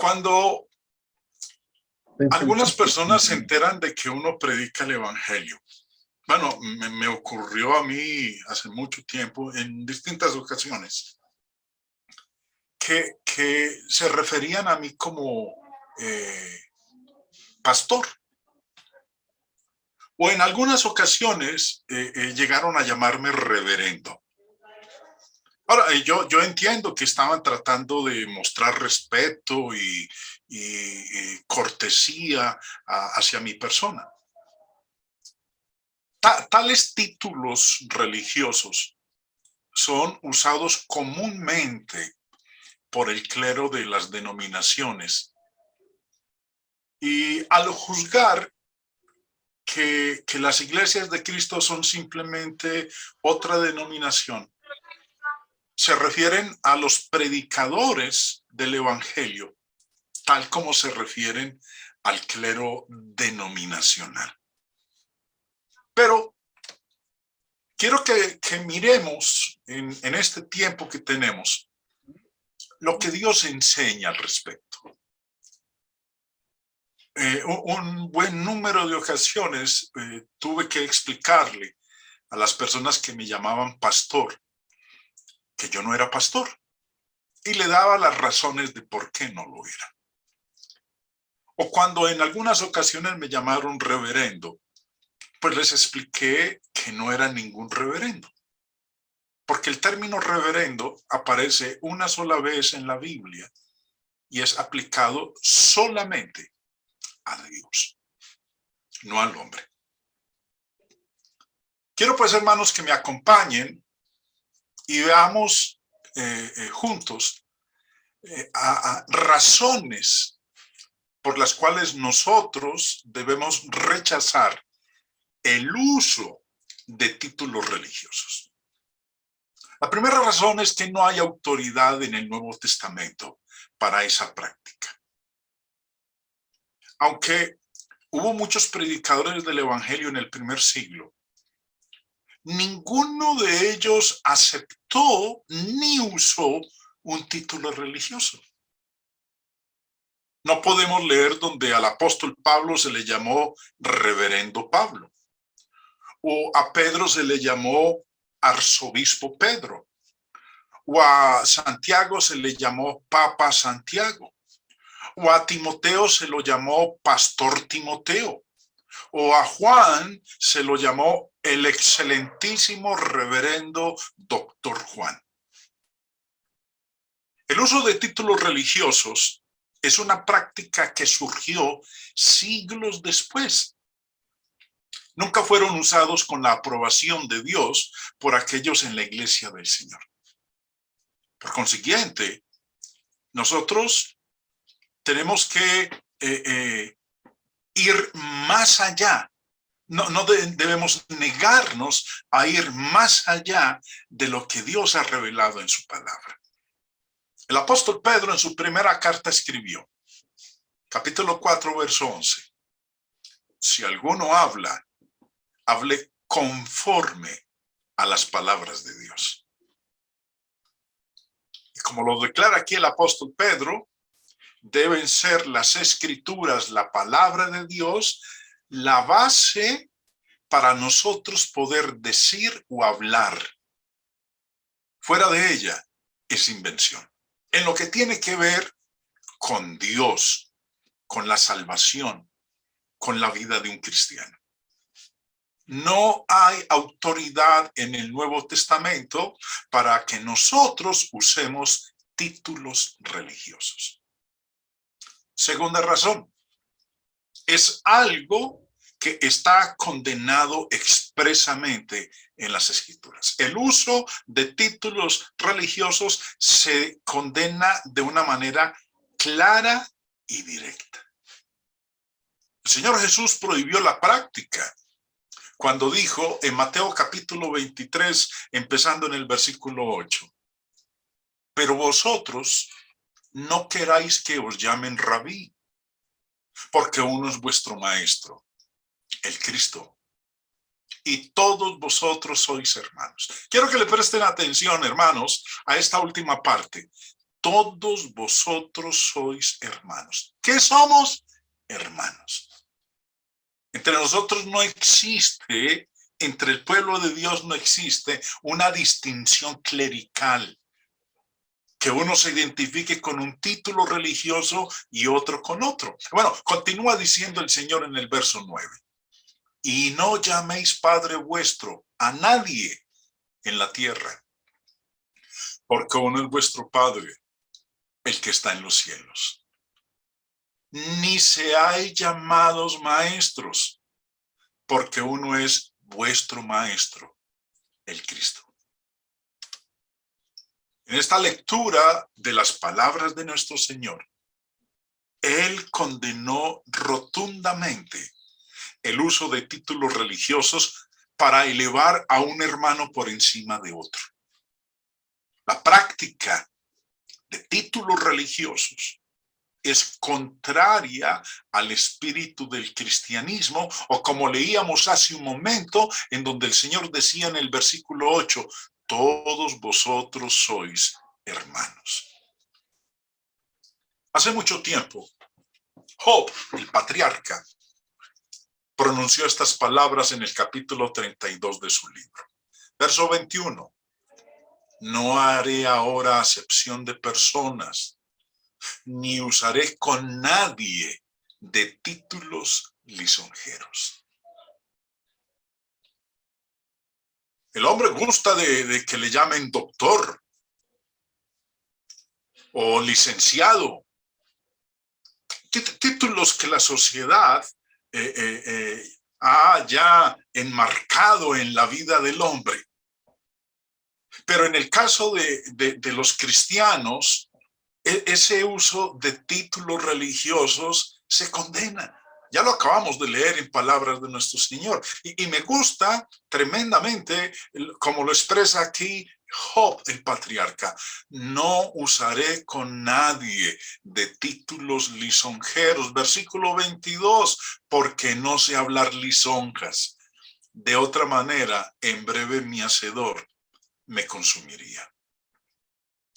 Cuando algunas personas se Sí. enteran de que uno predica el evangelio, bueno, me ocurrió a mí hace mucho tiempo en distintas ocasiones que se referían a mí como pastor. O en algunas ocasiones llegaron a llamarme reverendo. Ahora, yo entiendo que estaban tratando de mostrar respeto y cortesía hacia mi persona. Tales títulos religiosos son usados comúnmente por el clero de las denominaciones. Y al juzgar que las iglesias de Cristo son simplemente otra denominación, se refieren a los predicadores del evangelio, tal como se refieren al clero denominacional. Pero quiero que miremos en este tiempo que tenemos lo que Dios enseña al respecto. Un buen número de ocasiones tuve que explicarle a las personas que me llamaban pastor que yo no era pastor y le daba las razones de por qué no lo era. O cuando en algunas ocasiones me llamaron reverendo, pues les expliqué que no era ningún reverendo. Porque el término reverendo aparece una sola vez en la Biblia y es aplicado solamente a Dios, no al hombre. Quiero pues, hermanos, que me acompañen y veamos juntos a razones por las cuales nosotros debemos rechazar el uso de títulos religiosos. La primera razón es que no hay autoridad en el Nuevo Testamento para esa práctica. Aunque hubo muchos predicadores del evangelio en el primer siglo, ninguno de ellos aceptó ni usó un título religioso. No podemos leer donde al apóstol Pablo se le llamó reverendo Pablo, o a Pedro se le llamó arzobispo Pedro, o a Santiago se le llamó Papa Santiago, o a Timoteo se lo llamó Pastor Timoteo, o a Juan se lo llamó el excelentísimo reverendo Doctor Juan. El uso de títulos religiosos es una práctica que surgió siglos después. Nunca fueron usados con la aprobación de Dios por aquellos en la iglesia del Señor. Por consiguiente, nosotros tenemos que ir más allá. No debemos negarnos a ir más allá de lo que Dios ha revelado en su palabra. El apóstol Pedro en su primera carta escribió, capítulo 4, verso 11. Si alguno habla, hable conforme a las palabras de Dios. Y como lo declara aquí el apóstol Pedro, deben ser las escrituras, la palabra de Dios, la base para nosotros poder decir o hablar. Fuera de ella es invención. En lo que tiene que ver con Dios, con la salvación, con la vida de un cristiano. No hay autoridad en el Nuevo Testamento para que nosotros usemos títulos religiosos. Segunda razón, es algo que está condenado expresamente en las Escrituras. El uso de títulos religiosos se condena de una manera clara y directa. El Señor Jesús prohibió la práctica cuando dijo en Mateo capítulo 23, empezando en el versículo 8, pero vosotros no queráis que os llamen rabí, porque uno es vuestro maestro, el Cristo, y todos vosotros sois hermanos. Quiero que le presten atención, hermanos, a esta última parte. todos vosotros sois hermanos. ¿Qué somos? Hermanos. Entre nosotros no existe, entre el pueblo de Dios no existe una distinción clerical, que uno se identifique con un título religioso y otro con otro. Bueno, continúa diciendo el Señor en el verso 9. Y no llaméis Padre vuestro a nadie en la tierra, porque uno es vuestro Padre, el que está en los cielos. Ni seáis llamados maestros, porque uno es vuestro Maestro, el Cristo. En esta lectura de las palabras de nuestro Señor, Él condenó rotundamente el uso de títulos religiosos para elevar a un hermano por encima de otro. La práctica de títulos religiosos es contraria al espíritu del cristianismo, o como leíamos hace un momento, en donde el Señor decía en el versículo 8, todos vosotros sois hermanos. Hace mucho tiempo, Job, el patriarca, pronunció estas palabras en el capítulo 32 de su libro. Verso 21. No haré ahora acepción de personas, ni usaré con nadie de títulos lisonjeros. El hombre gusta de que le llamen doctor o licenciado, títulos que la sociedad ha ya enmarcado en la vida del hombre. Pero en el caso de los cristianos, ese uso de títulos religiosos se condena. Ya lo acabamos de leer en palabras de nuestro Señor. Y me gusta tremendamente como lo expresa aquí Job, el patriarca. No usaré con nadie de títulos lisonjeros. Versículo 22, porque no sé hablar lisonjas. De otra manera, en breve mi hacedor me consumiría.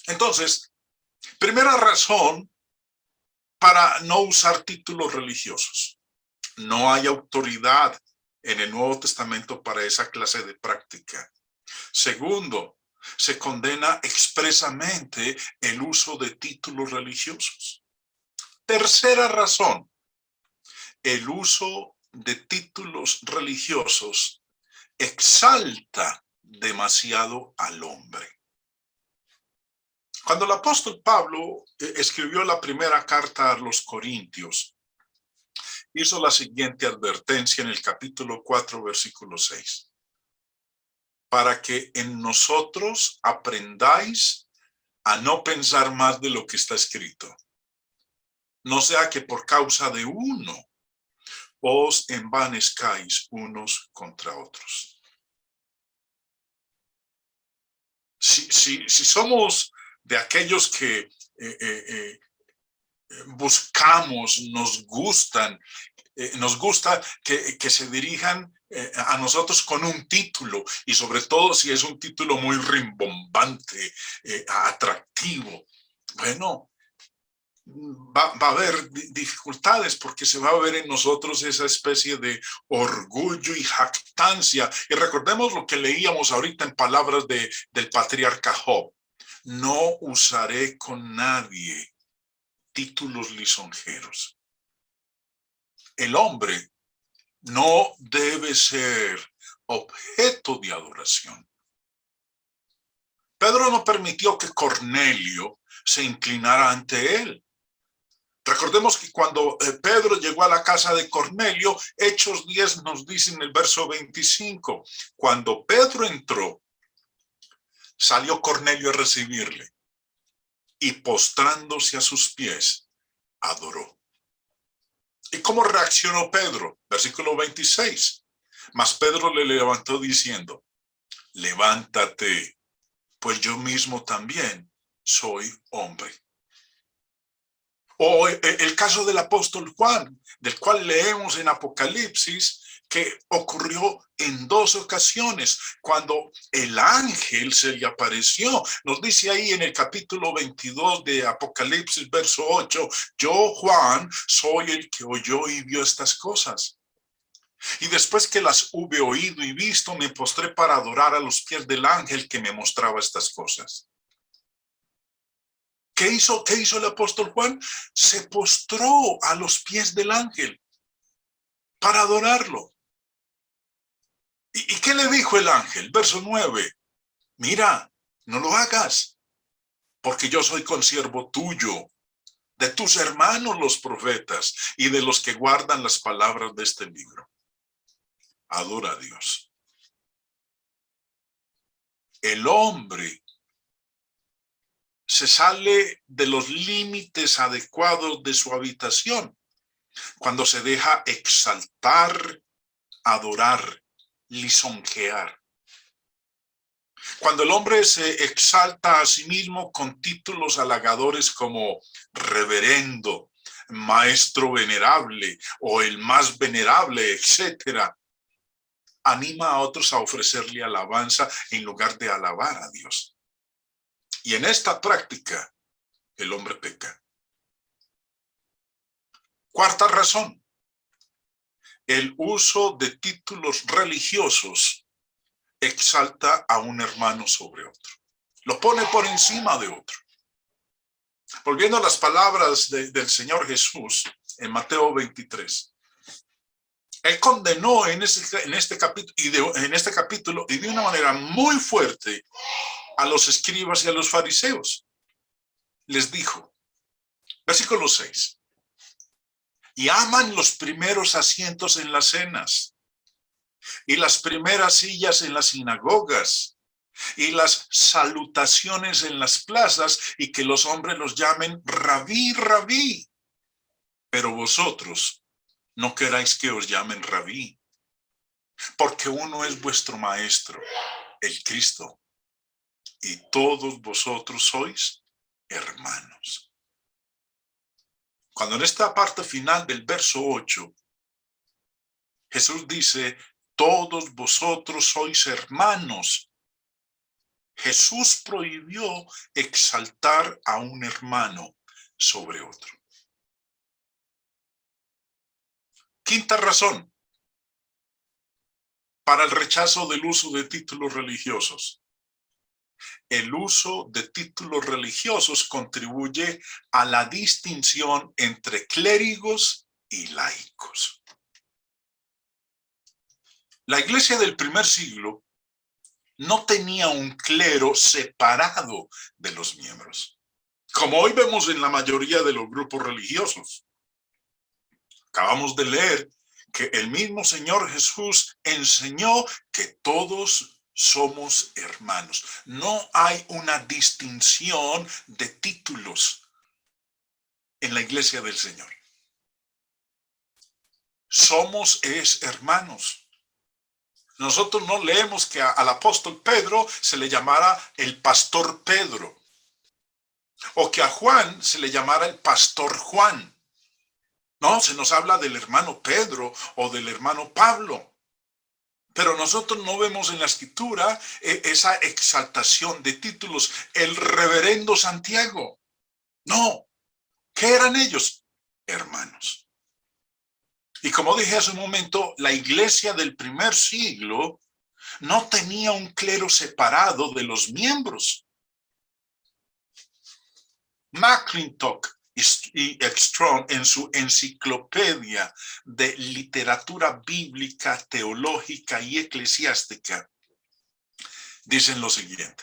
Entonces, primera razón para no usar títulos religiosos. No hay autoridad en el Nuevo Testamento para esa clase de práctica. Segundo, se condena expresamente el uso de títulos religiosos. Tercera razón, el uso de títulos religiosos exalta demasiado al hombre. Cuando el apóstol Pablo escribió la primera carta a los Corintios, hizo la siguiente advertencia en el capítulo 4, versículo 6. Para que en nosotros aprendáis a no pensar más de lo que está escrito. No sea que por causa de uno os envanezcáis unos contra otros. Si somos de aquellos que buscamos, nos gusta que se dirijan a nosotros con un título, y sobre todo si es un título muy rimbombante, atractivo. Bueno, va a haber dificultades porque se va a ver en nosotros esa especie de orgullo y jactancia. Y recordemos lo que leíamos ahorita en palabras del patriarca Job. No usaré con nadie títulos lisonjeros. El hombre no debe ser objeto de adoración. Pedro no permitió que Cornelio se inclinara ante él. Recordemos que cuando Pedro llegó a la casa de Cornelio, Hechos 10 nos dice en el verso 25, cuando Pedro entró, salió Cornelio a recibirle y postrándose a sus pies, adoró. ¿Y cómo reaccionó Pedro? Versículo 26. Mas Pedro le levantó diciendo, levántate, pues yo mismo también soy hombre. O el caso del apóstol Juan, del cual leemos en Apocalipsis, que ocurrió en 2 ocasiones, cuando el ángel se le apareció. Nos dice ahí en el capítulo 22 de Apocalipsis, verso 8, yo, Juan, soy el que oyó y vio estas cosas. Y después que las hube oído y visto, me postré para adorar a los pies del ángel que me mostraba estas cosas. ¿Qué hizo el apóstol Juan? Se postró a los pies del ángel para adorarlo. ¿Y qué le dijo el ángel? Verso 9. Mira, no lo hagas, porque yo soy consiervo tuyo, de tus hermanos los profetas y de los que guardan las palabras de este libro. Adora a Dios. El hombre se sale de los límites adecuados de su habitación cuando se deja exaltar, adorar, lisonjear. Cuando el hombre se exalta a sí mismo con títulos halagadores como reverendo, maestro venerable o el más venerable, etcétera, anima a otros a ofrecerle alabanza en lugar de alabar a Dios. Y en esta práctica, el hombre peca. Cuarta razón, el uso de títulos religiosos exalta a un hermano sobre otro. Lo pone por encima de otro. Volviendo a las palabras del Señor Jesús en Mateo 23. Él condenó en este capítulo y de una manera muy fuerte a los escribas y a los fariseos. Les dijo, versículo 6, y aman los primeros asientos en las cenas, y las primeras sillas en las sinagogas, y las salutaciones en las plazas, y que los hombres los llamen rabí, rabí. Pero vosotros no queráis que os llamen rabí, porque uno es vuestro maestro, el Cristo, y todos vosotros sois hermanos. Cuando en esta parte final del verso 8, Jesús dice, todos vosotros sois hermanos. Jesús prohibió exaltar a un hermano sobre otro. Quinta razón para el rechazo del uso de títulos religiosos. El uso de títulos religiosos contribuye a la distinción entre clérigos y laicos. La iglesia del primer siglo no tenía un clero separado de los miembros, como hoy vemos en la mayoría de los grupos religiosos. Acabamos de leer que el mismo Señor Jesús enseñó que todos somos hermanos. No hay una distinción de títulos en la iglesia del Señor. Somos hermanos. Nosotros no leemos que al apóstol Pedro se le llamara el pastor Pedro, o que a Juan se le llamara el pastor Juan. No, se nos habla del hermano Pedro o del hermano Pablo. Pero nosotros no vemos en la escritura esa exaltación de títulos. El reverendo Santiago. No. ¿Qué eran ellos? Hermanos. Y como dije hace un momento, la iglesia del primer siglo no tenía un clero separado de los miembros. McClintock y Strong en su enciclopedia de literatura bíblica, teológica y eclesiástica dicen lo siguiente.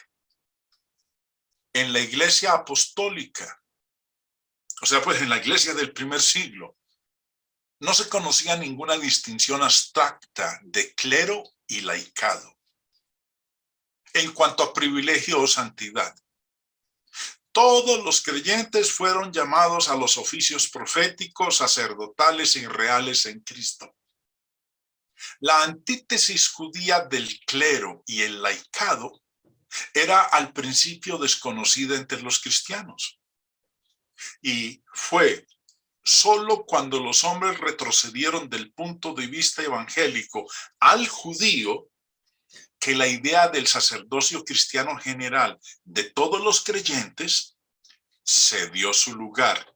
En la iglesia apostólica, o sea, pues en la iglesia del primer siglo, no se conocía ninguna distinción abstracta de clero y laicado en cuanto a privilegio o santidad. Todos los creyentes fueron llamados a los oficios proféticos, sacerdotales y reales en Cristo. La antítesis judía del clero y el laicado era al principio desconocida entre los cristianos y fue solo cuando los hombres retrocedieron del punto de vista evangélico al judío, que la idea del sacerdocio cristiano general de todos los creyentes cedió su lugar,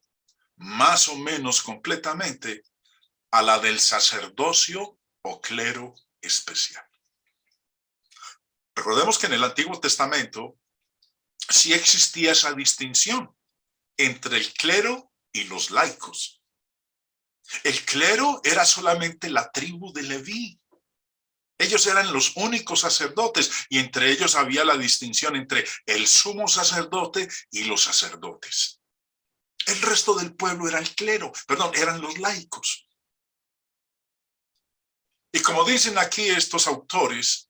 más o menos completamente, a la del sacerdocio o clero especial. Recordemos que en el Antiguo Testamento sí existía esa distinción entre el clero y los laicos. El clero era solamente la tribu de Leví. Ellos eran los únicos sacerdotes y entre ellos había la distinción entre el sumo sacerdote y los sacerdotes. El resto del pueblo era el clero, perdón, eran los laicos. Y como dicen aquí estos autores,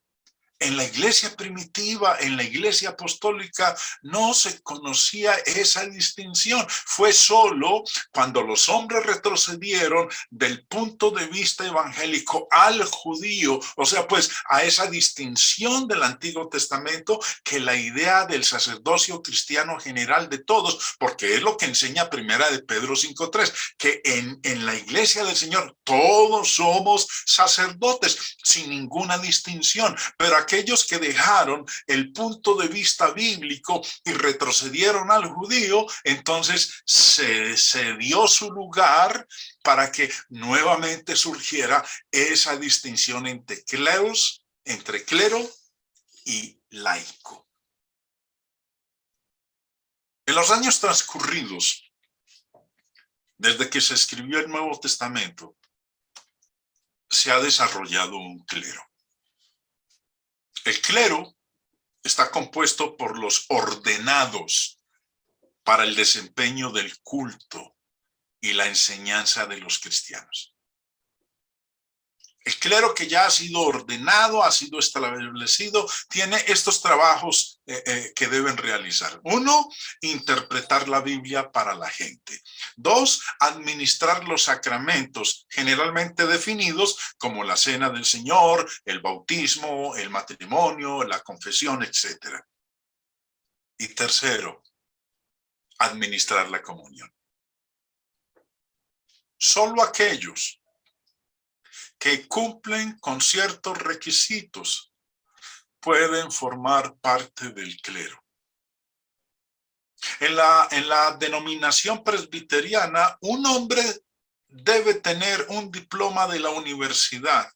en la iglesia primitiva, en la iglesia apostólica, no se conocía esa distinción. Fue solo cuando los hombres retrocedieron del punto de vista evangélico al judío, o sea, pues a esa distinción del Antiguo Testamento, que la idea del sacerdocio cristiano general de todos, porque es lo que enseña Primera de Pedro 5:3, que en la iglesia del Señor todos somos sacerdotes sin ninguna distinción, pero aquellos que dejaron el punto de vista bíblico y retrocedieron al judío, entonces se dio su lugar para que nuevamente surgiera esa distinción entre clero y laico. En los años transcurridos, desde que se escribió el Nuevo Testamento, se ha desarrollado un clero. El clero está compuesto por los ordenados para el desempeño del culto y la enseñanza de los cristianos. El clero que ya ha sido ordenado, ha sido establecido, tiene estos trabajos que deben realizar. 1, interpretar la Biblia para la gente. 2, administrar los sacramentos generalmente definidos como la cena del Señor, el bautismo, el matrimonio, la confesión, etc. Y 3, administrar la comunión. Solo aquellos que cumplen con ciertos requisitos pueden formar parte del clero. En la denominación presbiteriana, un hombre debe tener un diploma de la universidad,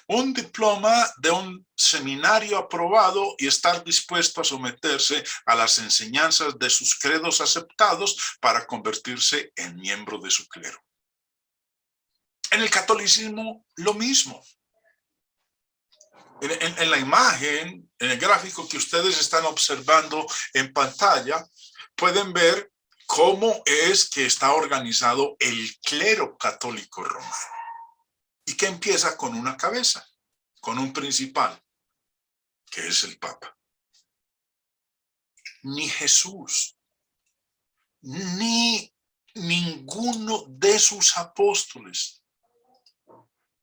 un diploma de un seminario aprobado y estar dispuesto a someterse a las enseñanzas de sus credos aceptados para convertirse en miembro de su clero. En el catolicismo, lo mismo. En la imagen, en el gráfico que ustedes están observando en pantalla, pueden ver cómo es que está organizado el clero católico romano. Y que empieza con una cabeza, con un principal, que es el Papa. Ni Jesús, ni ninguno de sus apóstoles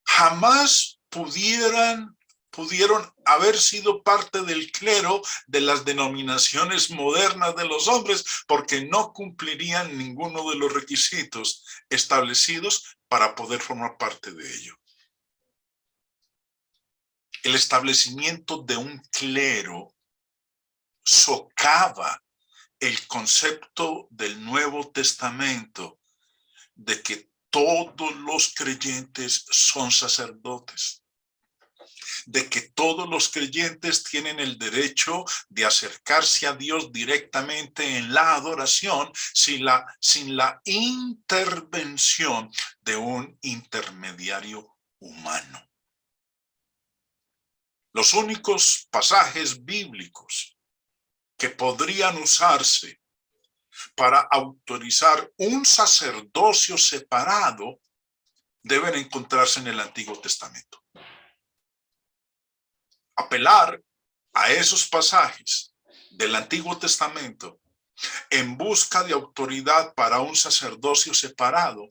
jamás pudieron haber sido parte del clero de las denominaciones modernas de los hombres, porque no cumplirían ninguno de los requisitos establecidos para poder formar parte de ello. El establecimiento de un clero socava el concepto del Nuevo Testamento de que todos los creyentes son sacerdotes, de que todos los creyentes tienen el derecho de acercarse a Dios directamente en la adoración sin la intervención de un intermediario humano. Los únicos pasajes bíblicos que podrían usarse para autorizar un sacerdocio separado deben encontrarse en el Antiguo Testamento. Apelar a esos pasajes del Antiguo Testamento en busca de autoridad para un sacerdocio separado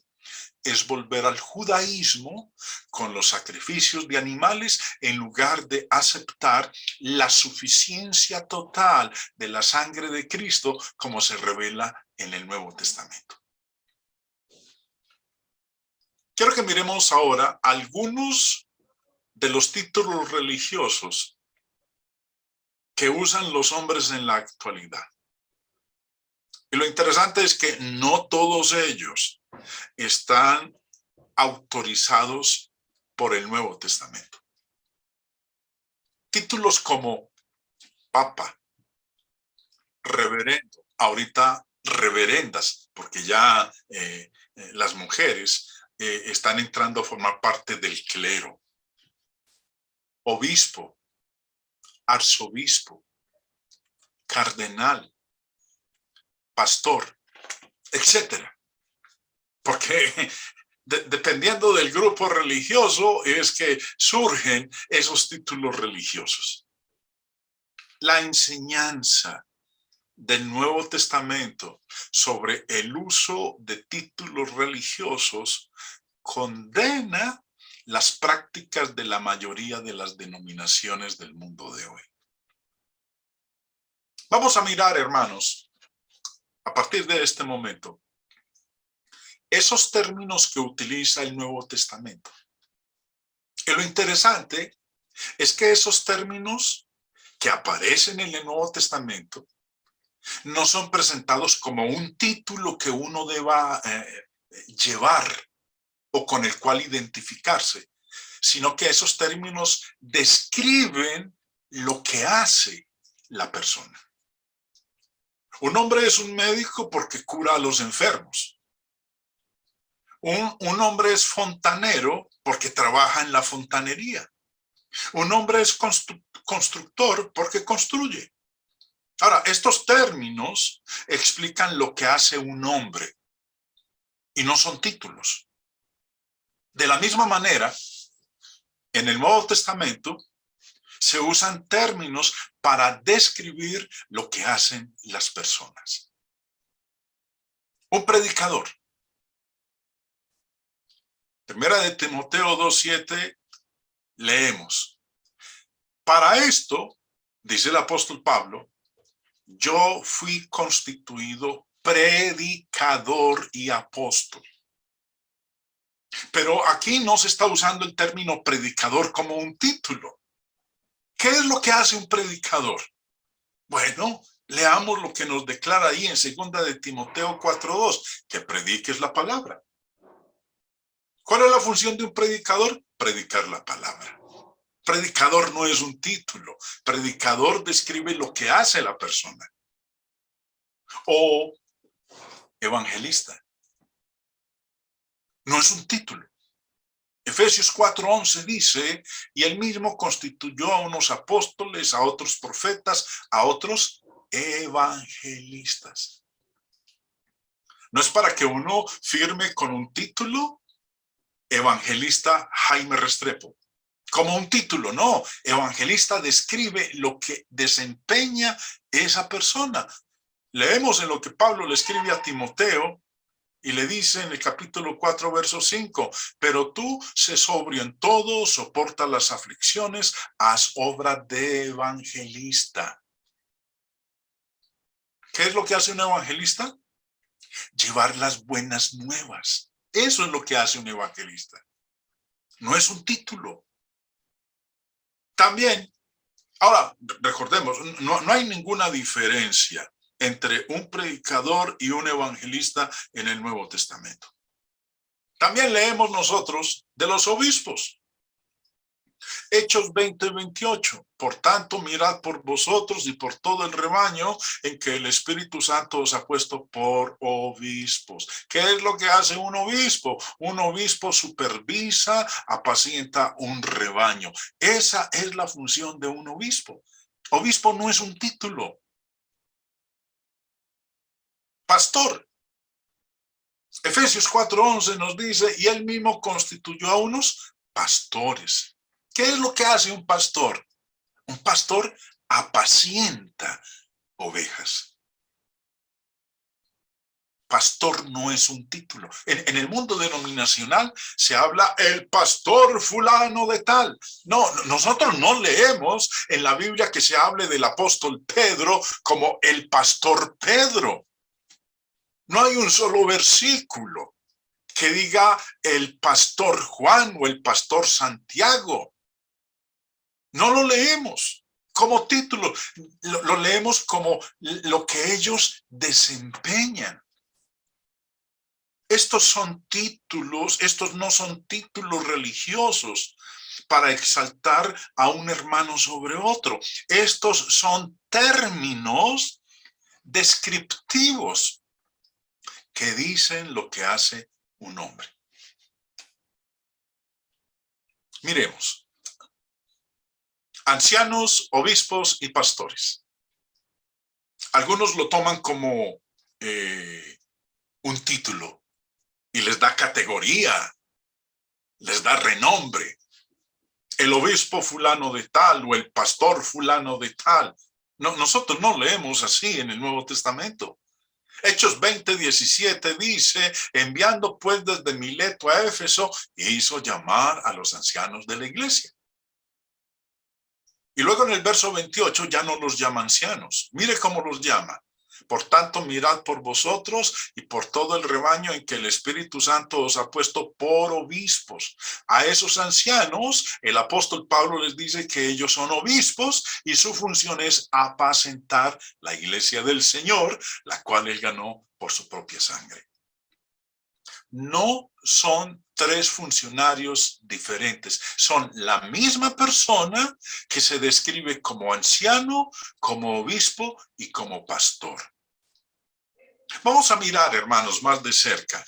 es volver al judaísmo con los sacrificios de animales en lugar de aceptar la suficiencia total de la sangre de Cristo como se revela en el Nuevo Testamento. Quiero que miremos ahora algunos de los títulos religiosos que usan los hombres en la actualidad. Y lo interesante es que no todos ellos están autorizados por el Nuevo Testamento. Títulos como Papa, Reverendo, ahorita reverendas, porque ya las mujeres están entrando a formar parte del clero. Obispo, arzobispo, cardenal, pastor, etcétera. Porque dependiendo del grupo religioso es que surgen esos títulos religiosos. La enseñanza del Nuevo Testamento sobre el uso de títulos religiosos condena las prácticas de la mayoría de las denominaciones del mundo de hoy. Vamos a mirar, hermanos, a partir de este momento, esos términos que utiliza el Nuevo Testamento. Y lo interesante es que esos términos que aparecen en el Nuevo Testamento no son presentados como un título que uno deba llevar o con el cual identificarse, sino que esos términos describen lo que hace la persona. Un hombre es un médico porque cura a los enfermos. Un hombre es fontanero porque trabaja en la fontanería. Un hombre es constructor porque construye. Ahora, estos términos explican lo que hace un hombre y no son títulos. De la misma manera, en el Nuevo Testamento se usan términos para describir lo que hacen las personas. Un predicador. Primera de Timoteo 2:7 leemos. Para esto, dice el apóstol Pablo, yo fui constituido predicador y apóstol. Pero aquí no se está usando el término predicador como un título. ¿Qué es lo que hace un predicador? Bueno, leamos lo que nos declara ahí en 2 de Timoteo 4:2, que prediques la palabra. ¿Cuál es la función de un predicador? Predicar la palabra. Predicador no es un título. Predicador describe lo que hace la persona. O evangelista. No es un título. Efesios 4:11 dice, y él mismo constituyó a unos apóstoles, a otros profetas, a otros evangelistas. No es para que uno firme con un título, evangelista Jaime Restrepo. Como un título, no. Evangelista describe lo que desempeña esa persona. Leemos en lo que Pablo le escribe a Timoteo y le dice en el capítulo 4, verso 5, pero tú sé sobrio en todo, soporta las aflicciones, haz obra de evangelista. ¿Qué es lo que hace un evangelista? Llevar las buenas nuevas. Eso es lo que hace un evangelista. No es un título. También, ahora, recordemos, no hay ninguna diferencia entre un predicador y un evangelista en el Nuevo Testamento. También leemos nosotros de los obispos. Hechos 20:28. Por tanto, mirad por vosotros y por todo el rebaño en que el Espíritu Santo os ha puesto por obispos. ¿Qué es lo que hace un obispo? Un obispo supervisa, apacienta un rebaño. Esa es la función de un obispo. Obispo no es un título. Pastor. Efesios 4:11 nos dice, y él mismo constituyó a unos pastores. ¿Qué es lo que hace un pastor? Un pastor apacienta ovejas. Pastor no es un título. En el mundo denominacional se habla el pastor fulano de tal. No, nosotros no leemos en la Biblia que se hable del apóstol Pedro como el pastor Pedro. No hay un solo versículo que diga el pastor Juan o el pastor Santiago. No lo leemos como título, lo leemos como lo que ellos desempeñan. Estos son títulos, estos no son títulos religiosos para exaltar a un hermano sobre otro. Estos son términos descriptivos que dicen lo que hace un hombre. Miremos. Ancianos, obispos y pastores. Algunos lo toman como un título y les da categoría, les da renombre. El obispo fulano de tal o el pastor fulano de tal. No, nosotros no leemos así en el Nuevo Testamento. Hechos 20:17 dice, enviando pues desde Mileto a Éfeso, hizo llamar a los ancianos de la iglesia. Y luego en el verso 28 ya no los llama ancianos. Mire cómo los llama. Por tanto, mirad por vosotros y por todo el rebaño en que el Espíritu Santo os ha puesto por obispos. A esos ancianos, el apóstol Pablo les dice que ellos son obispos y su función es apacentar la iglesia del Señor, la cual él ganó por su propia sangre. No son tres funcionarios diferentes, son la misma persona que se describe como anciano, como obispo y como pastor. Vamos a mirar, hermanos, más de cerca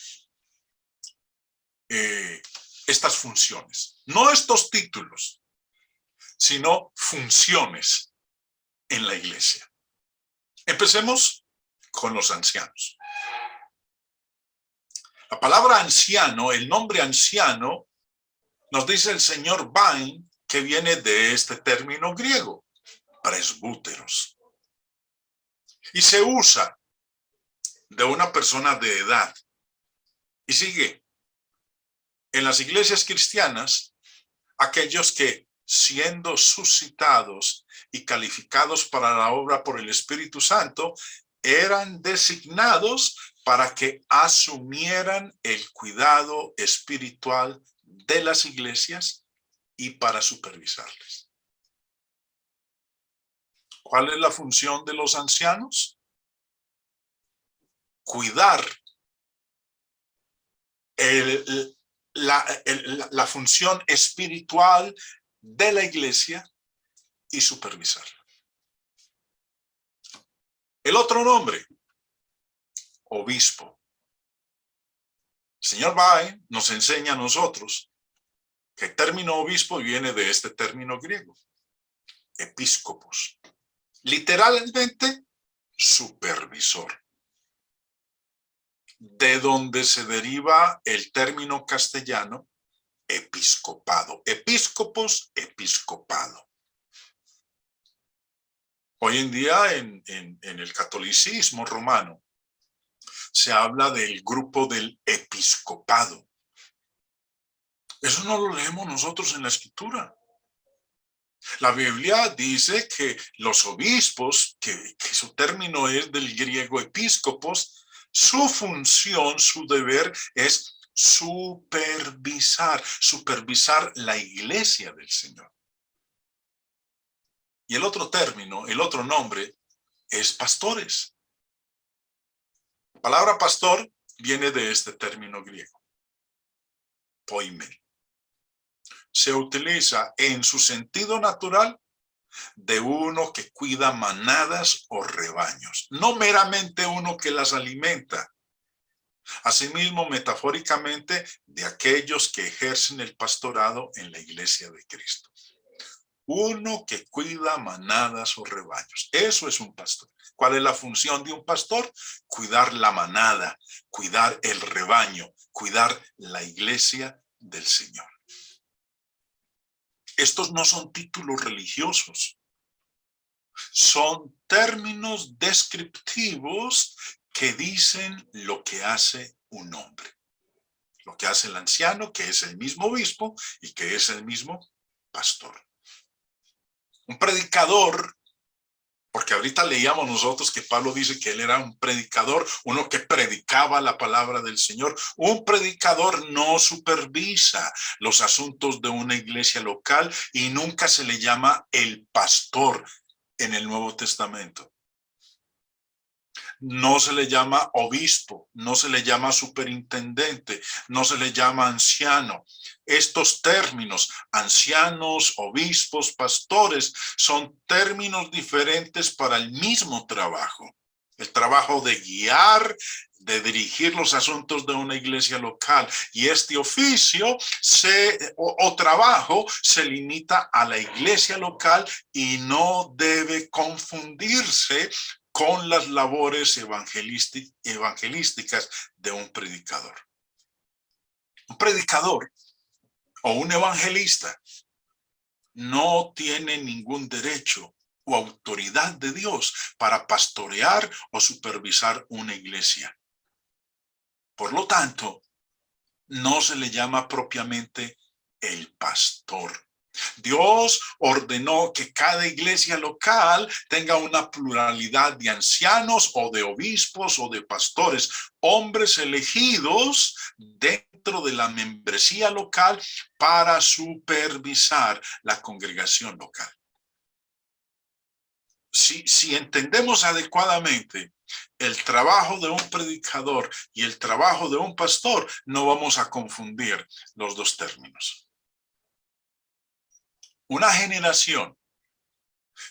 estas funciones. No estos títulos, sino funciones en la iglesia. Empecemos con los ancianos. La palabra anciano, el nombre anciano, nos dice el señor Vine que viene de este término griego, presbúteros. Y se usa de una persona de edad. Y sigue. En las iglesias cristianas, aquellos que siendo suscitados y calificados para la obra por el Espíritu Santo, eran designados para que asumieran el cuidado espiritual de las iglesias y para supervisarles. ¿Cuál es la función de los ancianos? Cuidar la función espiritual de la iglesia y supervisarla. El otro nombre, obispo. El señor Vine nos enseña a nosotros que el término obispo viene de este término griego, episcopos. Literalmente, supervisor. De donde se deriva el término castellano, episcopado. Episcopos, episcopado. Hoy en día en el catolicismo romano se habla del grupo del episcopado. Eso no lo leemos nosotros en la escritura. La Biblia dice que los obispos, que su término es del griego episcopos, su función, su deber es supervisar la iglesia del Señor. Y el otro término, el otro nombre, es pastores. La palabra pastor viene de este término griego, poimen. Se utiliza en su sentido natural de uno que cuida manadas o rebaños, no meramente uno que las alimenta. Asimismo, metafóricamente, de aquellos que ejercen el pastorado en la iglesia de Cristo. Uno que cuida manadas o rebaños. Eso es un pastor. ¿Cuál es la función de un pastor? Cuidar la manada, cuidar el rebaño, cuidar la iglesia del Señor. Estos no son títulos religiosos. Son términos descriptivos que dicen lo que hace un hombre. Lo que hace el anciano, que es el mismo obispo y que es el mismo pastor. Un predicador Porque ahorita leíamos nosotros que Pablo dice que él era un predicador, uno que predicaba la palabra del Señor. Un predicador no supervisa los asuntos de una iglesia local y nunca se le llama el pastor en el Nuevo Testamento. No se le llama obispo, no se le llama superintendente, no se le llama anciano. Estos términos, ancianos, obispos, pastores, son términos diferentes para el mismo trabajo. El trabajo de guiar, de dirigir los asuntos de una iglesia local. Y este oficio o trabajo se limita a la iglesia local y no debe confundirse con las labores evangelísticas de un predicador. Un predicador o un evangelista no tiene ningún derecho o autoridad de Dios para pastorear o supervisar una iglesia. Por lo tanto, no se le llama propiamente el pastor. Dios ordenó que cada iglesia local tenga una pluralidad de ancianos o de obispos o de pastores, hombres elegidos dentro de la membresía local para supervisar la congregación local. Si entendemos adecuadamente el trabajo de un predicador y el trabajo de un pastor, no vamos a confundir los dos términos. Una generación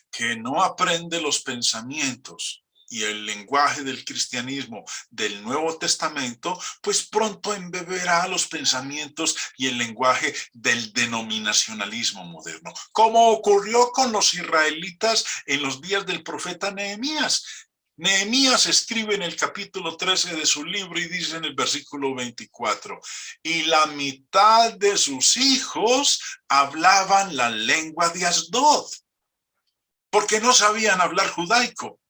que no aprende los pensamientos y el lenguaje del cristianismo del Nuevo Testamento, pues pronto embeberá los pensamientos y el lenguaje del denominacionalismo moderno, como ocurrió con los israelitas en los días del profeta Nehemías. Nehemías escribe en el capítulo 13 de su libro y dice en el versículo 24, y la mitad de sus hijos hablaban la lengua de Asdod, porque no sabían hablar judaico.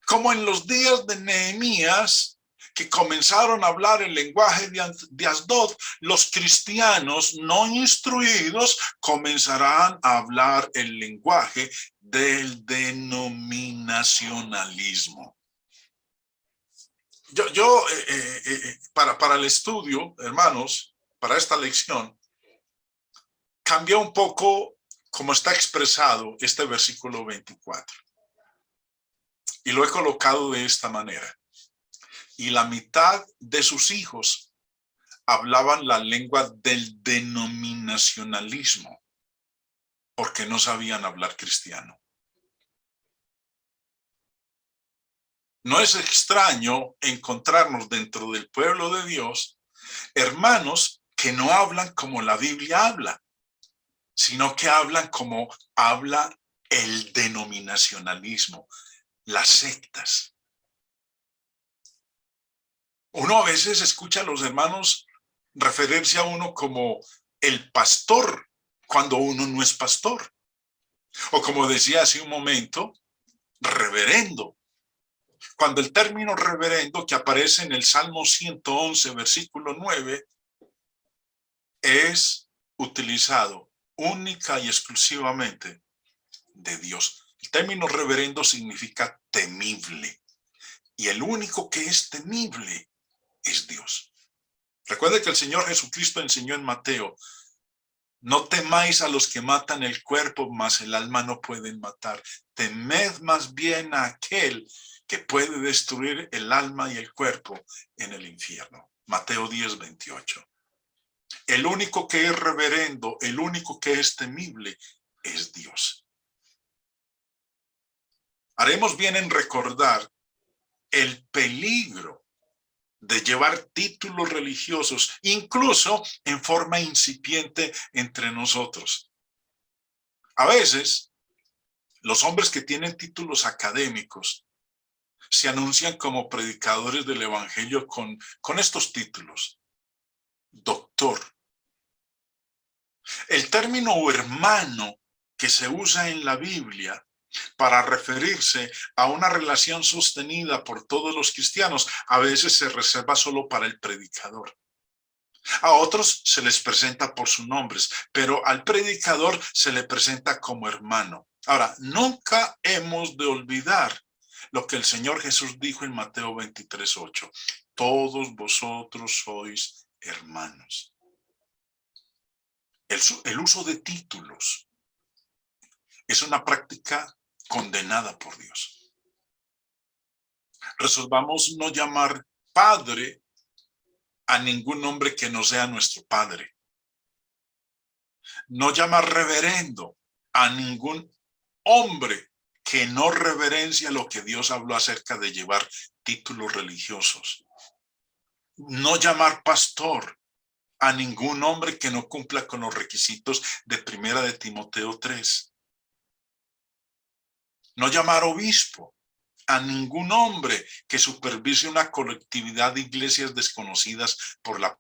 Como en los días de Nehemías, que comenzaron a hablar el lenguaje de Asdod, los cristianos no instruidos comenzarán a hablar el lenguaje del denominacionalismo. Para el estudio, hermanos, para esta lección, cambié un poco cómo está expresado este versículo 24. Y lo he colocado de esta manera. Y la mitad de sus hijos hablaban la lengua del denominacionalismo, porque no sabían hablar cristiano. No es extraño encontrarnos dentro del pueblo de Dios hermanos que no hablan como la Biblia habla, sino que hablan como habla el denominacionalismo, las sectas. Uno a veces escucha a los hermanos referirse a uno como el pastor, cuando uno no es pastor. O como decía hace un momento, reverendo. Cuando el término reverendo, que aparece en el Salmo 111, versículo 9, es utilizado única y exclusivamente de Dios. El término reverendo significa temible. Y el único que es temible es Dios. Recuerde que el Señor Jesucristo enseñó en Mateo, no temáis a los que matan el cuerpo, mas el alma no pueden matar. Temed más bien a aquel que puede destruir el alma y el cuerpo en el infierno. Mateo 10, 28. El único que es reverendo, el único que es temible es Dios. Haremos bien en recordar el peligro de llevar títulos religiosos, incluso en forma incipiente entre nosotros. A veces, los hombres que tienen títulos académicos se anuncian como predicadores del evangelio con estos títulos. Doctor. El término hermano que se usa en la Biblia para referirse a una relación sostenida por todos los cristianos, a veces se reserva solo para el predicador. A otros se les presenta por sus nombres, pero al predicador se le presenta como hermano. Ahora, nunca hemos de olvidar lo que el Señor Jesús dijo en Mateo 23:8. Todos vosotros sois hermanos. El uso de títulos es una práctica condenada por Dios. Resolvamos no llamar padre a ningún hombre que no sea nuestro padre. No llamar reverendo a ningún hombre que no reverencia lo que Dios habló acerca de llevar títulos religiosos. No llamar pastor a ningún hombre que no cumpla con los requisitos de 1 de Timoteo 3. No llamar obispo a ningún hombre que supervise una colectividad de iglesias desconocidas por la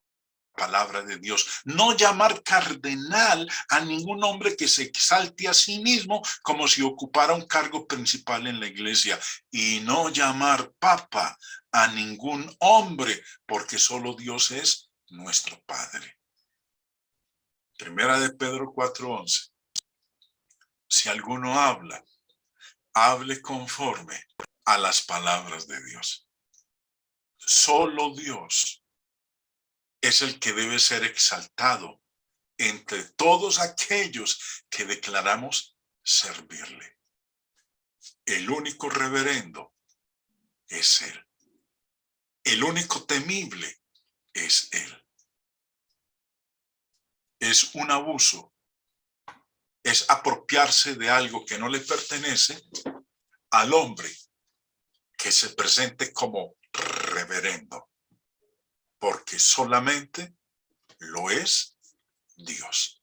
palabra de Dios. No llamar cardenal a ningún hombre que se exalte a sí mismo como si ocupara un cargo principal en la iglesia. Y no llamar papa a ningún hombre, porque solo Dios es nuestro Padre. 1 de Pedro 4:11. Si alguno habla, hable conforme a las palabras de Dios. Solo Dios es el que debe ser exaltado entre todos aquellos que declaramos servirle. El único reverendo es Él. El único temible es Él. Es un abuso, es apropiarse de algo que no le pertenece al hombre que se presente como reverendo, porque solamente lo es Dios.